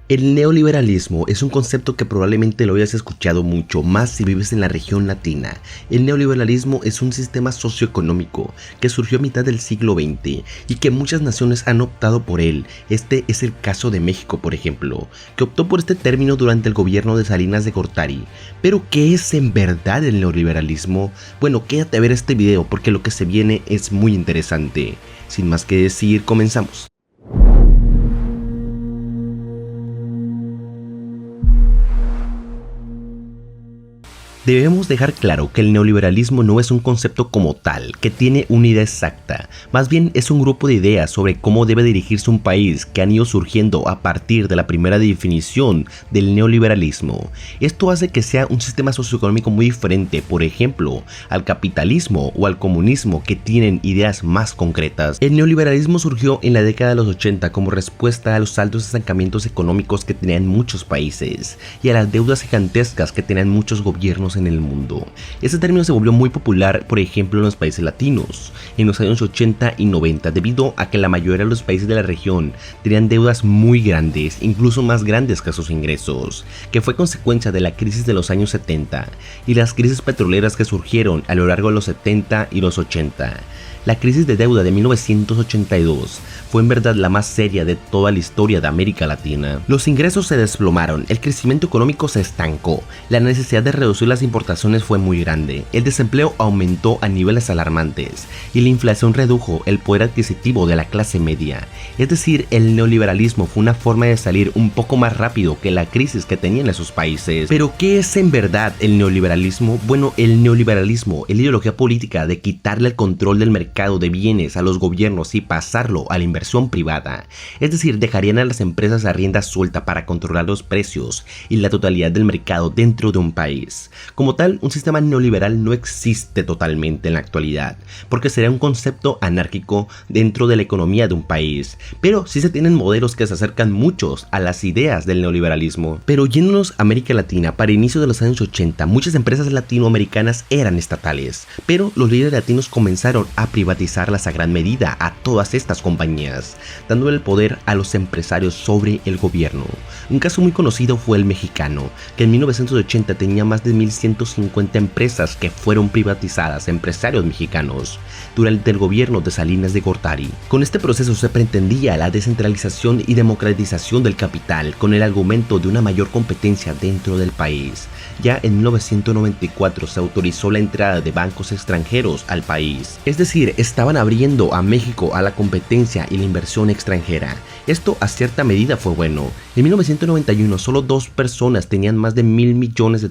El neoliberalismo es un concepto que probablemente lo hayas escuchado mucho, más si vives en la región latina. El neoliberalismo es un sistema socioeconómico que surgió a mitad del siglo XX y que muchas naciones han optado por él. Este es el caso de México, por ejemplo, que optó por este término durante el gobierno de Salinas de Gortari. Pero, ¿qué es en verdad el neoliberalismo? Bueno, quédate a ver este video porque lo que se viene es muy interesante. Sin más que decir, comenzamos. Debemos dejar claro que el neoliberalismo no es un concepto como tal, que tiene una idea exacta, más bien es un grupo de ideas sobre cómo debe dirigirse un país que han ido surgiendo a partir de la primera definición del neoliberalismo. Esto hace que sea un sistema socioeconómico muy diferente, por ejemplo, al capitalismo o al comunismo, que tienen ideas más concretas. El neoliberalismo surgió en la década de los 80 como respuesta a los altos estancamientos económicos que tenían muchos países y a las deudas gigantescas que tenían muchos gobiernos en el mundo. Este término se volvió muy popular, por ejemplo, en los países latinos en los años 80 y 90, debido a que la mayoría de los países de la región tenían deudas muy grandes, incluso más grandes que sus ingresos, que fue consecuencia de la crisis de los años 70 y las crisis petroleras que surgieron a lo largo de los 70 y los 80. La crisis de deuda de 1982 fue en verdad la más seria de toda la historia de América Latina. Los ingresos se desplomaron, el crecimiento económico se estancó, la necesidad de reducir las importaciones fue muy grande, el desempleo aumentó a niveles alarmantes y la inflación redujo el poder adquisitivo de la clase media. Es decir, el neoliberalismo fue una forma de salir un poco más rápido que la crisis que tenían esos países. Pero, ¿qué es en verdad el neoliberalismo? Bueno, el neoliberalismo es la ideología política de quitarle el control del mercado de bienes a los gobiernos y pasarlo a la inversión privada, es decir, dejarían a las empresas a rienda suelta para controlar los precios y la totalidad del mercado dentro de un país. Como tal, un sistema neoliberal no existe totalmente en la actualidad, porque sería un concepto anárquico dentro de la economía de un país, pero sí se tienen modelos que se acercan muchos a las ideas del neoliberalismo. Pero yéndonos a América Latina, para inicios de los años 80, muchas empresas latinoamericanas eran estatales, pero los líderes latinos comenzaron a privatizarlas a gran medida a todas estas compañías, dándole el poder a los empresarios sobre el gobierno. Un caso muy conocido fue el mexicano, que en 1980 tenía más de 1150 empresas que fueron privatizadas a empresarios mexicanos durante el gobierno de Salinas de Gortari. Con este proceso se pretendía la descentralización y democratización del capital con el argumento de una mayor competencia dentro del país. Ya en 1994 se autorizó la entrada de bancos extranjeros al país, es decir, estaban abriendo a México a la competencia y la inversión extranjera. Esto a cierta medida fue bueno. En 1991 solo 2 personas tenían más de $1.000 millones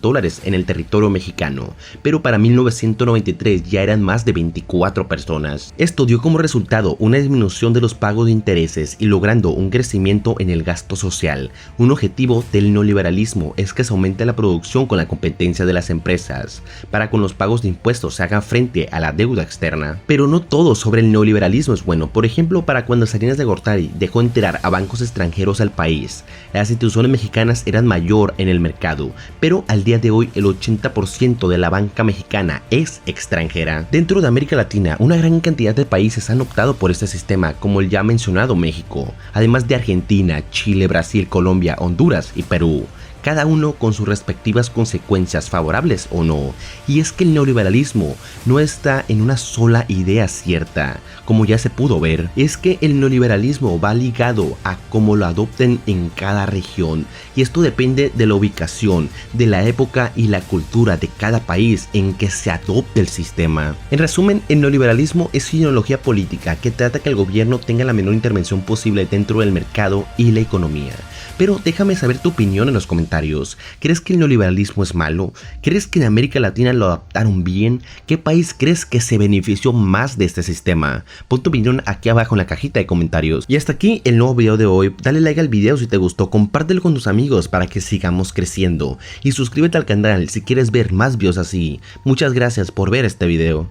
en el territorio mexicano, pero para 1993 ya eran más de 24 personas. Esto dio como resultado una disminución de los pagos de intereses y logrando un crecimiento en el gasto social. Un objetivo del neoliberalismo es que se aumente la producción con la competencia de las empresas, para con los pagos de impuestos se hagan frente a la deuda externa. Pero no todo sobre el neoliberalismo es bueno. Por ejemplo, para cuando Salinas de Gortari dejó entrar a bancos extranjeros al país, las instituciones mexicanas eran mayor en el mercado, pero al día de hoy el 80% de la banca mexicana es extranjera. Dentro de América Latina, una gran cantidad de países han optado por este sistema, como el ya mencionado México, además de Argentina, Chile, Brasil, Colombia, Honduras y Perú, cada uno con sus respectivas consecuencias favorables o no. Y es que el neoliberalismo no está en una sola idea cierta, como ya se pudo ver. Es que el neoliberalismo va ligado a cómo lo adopten en cada región, y esto depende de la ubicación, de la época y la cultura de cada país en que se adopte el sistema. En resumen, el neoliberalismo es ideología política que trata que el gobierno tenga la menor intervención posible dentro del mercado y la economía. Pero déjame saber tu opinión en los comentarios. ¿Crees que el neoliberalismo es malo? ¿Crees que en América Latina lo adaptaron bien? ¿Qué país crees que se benefició más de este sistema? Pon tu opinión aquí abajo en la cajita de comentarios. Y hasta aquí el nuevo video de hoy. Dale like al video si te gustó, compártelo con tus amigos para que sigamos creciendo. Y suscríbete al canal si quieres ver más videos así. Muchas gracias por ver este video.